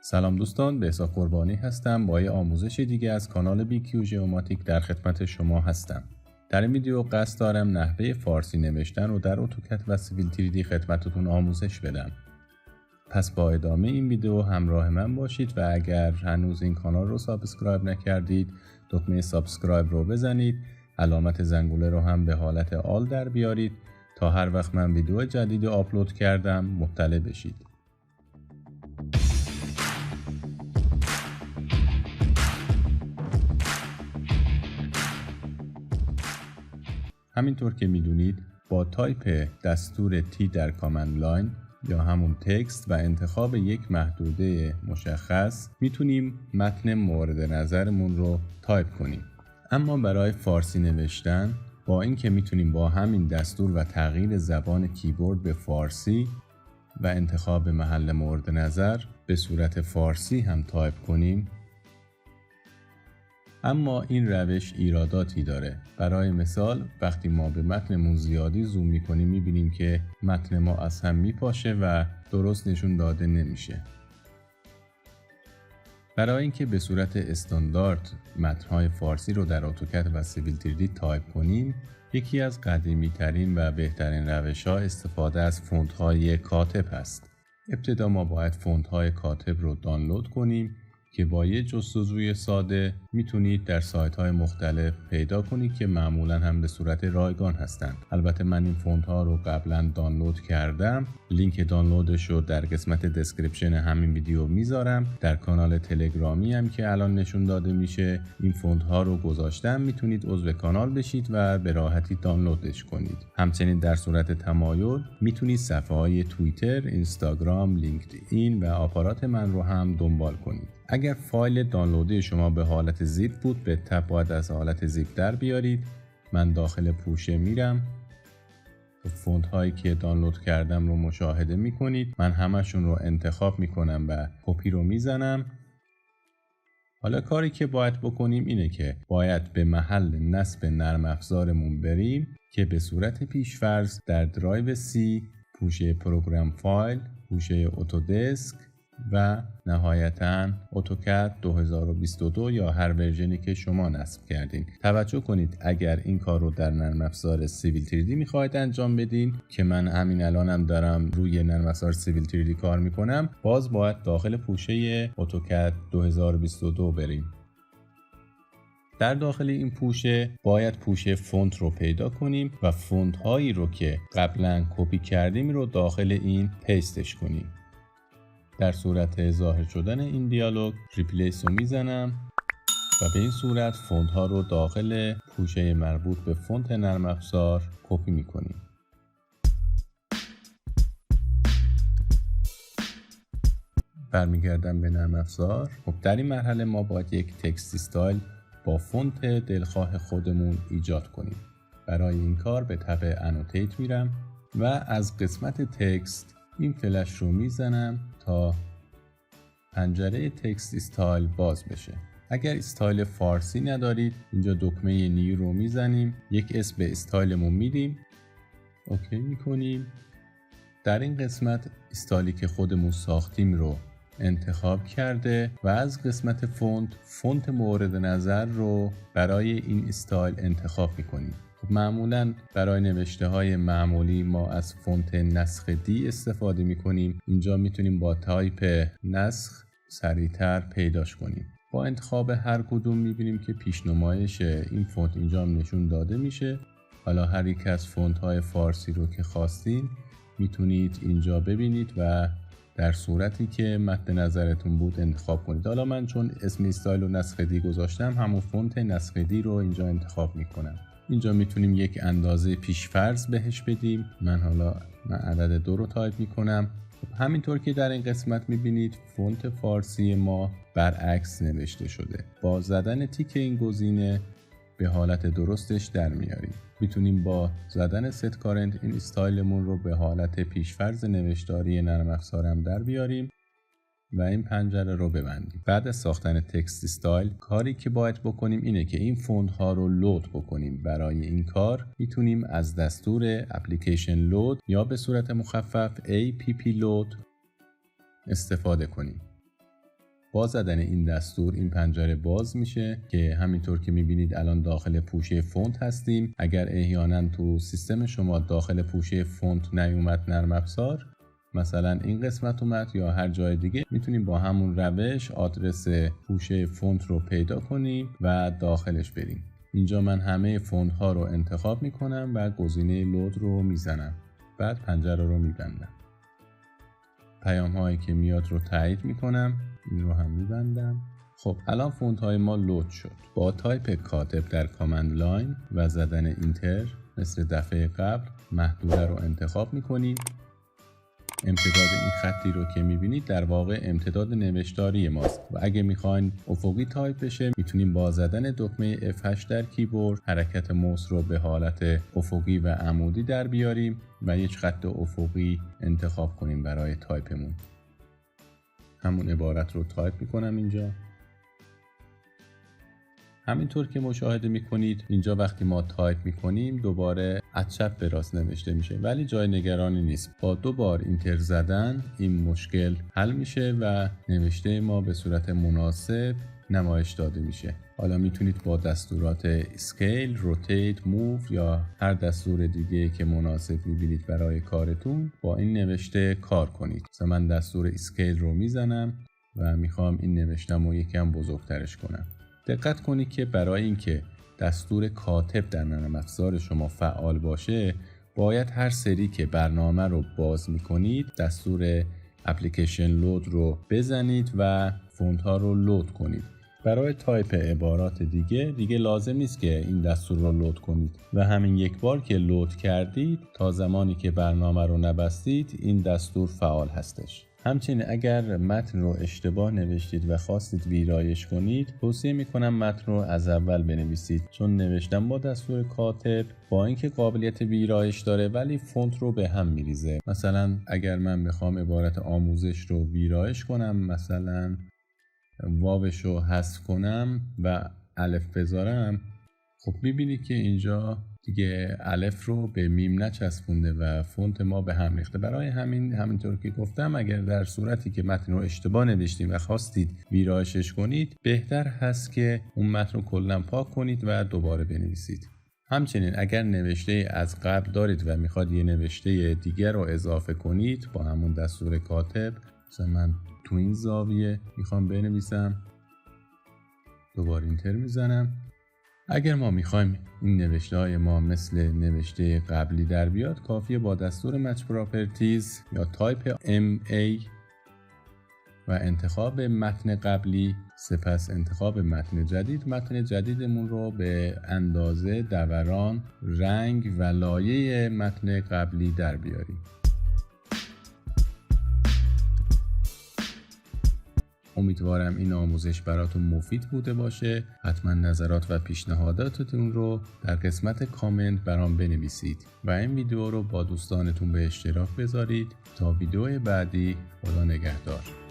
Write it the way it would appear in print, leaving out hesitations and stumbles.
سلام دوستان، بهزاد قربانی هستم. با یه آموزش دیگه از کانال BQ ژئوماتیک در خدمت شما هستم. در این ویدیو قصد دارم نحوه فارسی نوشتن رو در اتوکد و سیویل 3D خدمتتون آموزش بدم. پس با ادامه این ویدیو همراه من باشید و اگر هنوز این کانال رو سابسکرایب نکردید دکمه سابسکرایب رو بزنید، علامت زنگوله رو هم به حالت آل در بیارید تا هر وقت من ویدیو جدید آپلود کردم مطلع بشید. همینطور که میدونید با تایپ دستور T در کامند لاین یا همون تکست و انتخاب یک محدوده مشخص میتونیم متن مورد نظرمون رو تایپ کنیم. اما برای فارسی نوشتن با اینکه میتونیم با همین دستور و تغییر زبان کیبورد به فارسی و انتخاب محل مورد نظر به صورت فارسی هم تایپ کنیم، اما این روش ایراداتی داره. برای مثال وقتی ما به متنمون زیادی زوم میکنیم میبینیم که متن ما از هم میپاشه و درست نشون داده نمیشه. برای اینکه به صورت استاندارد متن‌های فارسی رو در اتوکد و سیویل 3D تایپ کنیم، یکی از قدیمی ترین و بهترین روش‌ها استفاده از فونت‌های کاتب است. ابتدا ما باید فونت‌های کاتب رو دانلود کنیم که با یه جستجوی ساده میتونید در سایت‌های مختلف پیدا کنید که معمولاً هم به صورت رایگان هستند. البته من این فونت‌ها رو قبلا دانلود کردم. لینک دانلودش رو در قسمت دسکریپشن همین ویدیو میذارم. در کانال تلگرامی هم که الان نشون داده میشه این فونت‌ها رو گذاشتم، میتونید عضو کانال بشید و به راحتی دانلودش کنید. همچنین در صورت تمایل میتونید صفحه‌های توییتر، اینستاگرام، لینکدین و آپارات من رو هم دنبال کنید. اگر فایل دانلودی شما به حالت زیپ بود به تب باید از حالت زیپ در بیارید. من داخل پوشه میرم، فونت هایی که دانلود کردم رو مشاهده میکنید. من همشون رو انتخاب میکنم و کپی رو میزنم. حالا کاری که باید بکنیم اینه که باید به محل نصب نرم افزارمون بریم که به صورت پیشفرض در درایو C پوشه پروگرام فایل، پوشه اتودسک و نهایتاً اتوکد 2022 یا هر ورژنی که شما نصب کردین. توجه کنید اگر این کار رو در نرم افزار سیویل 3D میخواید انجام بدین که من همین الانم دارم روی نرم افزار سیویل 3D کار میکنم، باز باید داخل پوشه اتوکد 2022 بریم. در داخل این پوشه باید پوشه فونت رو پیدا کنیم و فونت هایی رو که قبلا کپی کردیم رو داخل این پیستش کنیم. در صورت ظاهر شدن این دیالوگ ریپلیس رو میزنم و به این صورت فونت ها رو داخل پوشه مربوط به فونت نرم افزار کپی میکنیم. برمیگردم به نرم افزار. خب در این مرحله ما باید یک تکست استایل با فونت دلخواه خودمون ایجاد کنیم. برای این کار به تب انوتیت میرم و از قسمت تکست این فلش رو میزنم تا پنجره تکست استایل باز بشه. اگر استایل فارسی ندارید اینجا دکمه نیو رو میزنیم، یک اسم به استایلمون میدیم، اوکی میکنیم. در این قسمت استایلی که خودمون ساختیم رو انتخاب کرده و از قسمت فونت مورد نظر رو برای این استایل انتخاب میکنیم. معمولاً برای نوشته های معمولی ما از فونت نسخ دی استفاده میکنیم. اینجا میتونیم با تایپ نسخ سریعتر پیداش کنیم. با انتخاب هر کدوم میبینیم که پیشنمایش این فونت اینجا هم نشون داده میشه. حالا هر یک از فونت های فارسی رو که خواستین میتونید اینجا ببینید و در صورتی که مد نظرتون بود انتخاب کنید. حالا من چون اسم استایل و نسخ دی گذاشتم همون فونت نسخ دی رو اینجا انتخاب میکنم. اینجا میتونیم یک اندازه پیشفرض بهش بدیم. من عدد 2 رو تایپ میکنم. همینطور که در این قسمت میبینید فونت فارسی ما برعکس نوشته شده. با زدن تیک این گزینه به حالت درستش در میاریم. میتونیم با زدن ست کارنت این استایلمون رو به حالت پیشفرض نوشتاری نرم افزارم در بیاریم و این پنجره رو ببندیم. بعد از ساختن تکست استایل کاری که باید بکنیم اینه که این فونت ها رو لود بکنیم. برای این کار میتونیم از دستور اپلیکیشن لود یا به صورت مخفف APP لود استفاده کنیم. با زدن این دستور این پنجره باز میشه که همینطور که میبینید الان داخل پوشه فونت هستیم. اگر احیانا تو سیستم شما داخل پوشه فونت نیومد نرم افزار، مثلا این قسمت اومد یا هر جای دیگه، میتونیم با همون روش آدرس پوشه فونت رو پیدا کنیم و داخلش بریم. اینجا من همه فونت ها رو انتخاب میکنم و گزینه لود رو میزنم، بعد پنجره رو میبندم. پیام هایی که میاد رو تایید میکنم، این رو هم میبندم. خب الان فونت های ما لود شد. با تایپ کاتب در کامند لاین و زدن اینتر مثل دفعه قبل محدوده رو انتخاب میکنیم. امتداد این خطی رو که میبینید در واقع امتداد نوشتاری ماست و اگه میخواین افقی تایپ بشه میتونیم با زدن دکمه F8 در کیبورد حرکت موس رو به حالت افقی و عمودی در بیاریم و یک خط افقی انتخاب کنیم برای تایپمون. همون عبارت رو تایپ میکنم اینجا. همینطور که مشاهده میکنید اینجا وقتی ما تایپ میکنیم دوباره از چپ به راست نوشته میشه، ولی جای نگرانی نیست. با 2 بار اینتر زدن این مشکل حل میشه و نوشته ما به صورت مناسب نمایش داده میشه. حالا میتونید با دستورات اسکیل، روتیت، موو یا هر دستور دیگه که مناسب میبینید برای کارتون با این نوشته کار کنید. مثلا من دستور اسکیل رو میزنم و میخوام این نوشتم رو یکم بزرگترش کنم. دقت کنید که برای اینکه دستور کاتب در نرم افزار شما فعال باشه باید هر سری که برنامه رو باز میکنید دستور اپلیکیشن لود رو بزنید و فونت ها رو لود کنید. برای تایپ عبارات دیگه لازم نیست که این دستور رو لود کنید و همین یک بار که لود کردید تا زمانی که برنامه رو نبستید این دستور فعال هستش. همچنین اگر متن رو اشتباه نوشتید و خواستید ویرایش کنید توصیه میکنم متن رو از اول بنویسید، چون نوشتن با دستور کاتب با اینکه قابلیت ویرایش داره ولی فونت رو به هم میریزه. مثلا اگر من بخوام عبارت آموزش رو ویرایش کنم، مثلا واوش رو حذف کنم و الف بذارم، خب میبینید که اینجا دیگه الف رو به میم نچسبونده و فونت ما به هم ریخته. برای همینطور که گفتم اگر در صورتی که متن رو اشتباه نوشتید و خواستید ویرایشش کنید بهتر هست که اون متن رو کلا پاک کنید و دوباره بنویسید. همچنین اگر نوشته از قبل دارید و میخواد یه نوشته دیگر رو اضافه کنید با همون دستور کاتب، مثلا من تو این زاویه میخوام بنویسم، دوباره اینتر میزنم. اگر ما میخوایم این نوشته های ما مثل نوشته قبلی در بیاد کافیه با دستور مچ پراپرتیز یا تایپ MA و انتخاب متن قبلی سپس انتخاب متن جدید. متن جدیدمون رو به اندازه، دوران، رنگ و لایه متن قبلی در بیاریم. امیدوارم این آموزش براتون مفید بوده باشه. حتما نظرات و پیشنهاداتتون رو در قسمت کامنت برام بنویسید و این ویدیو رو با دوستانتون به اشتراک بذارید. تا ویدیو بعدی، خدا نگهدار.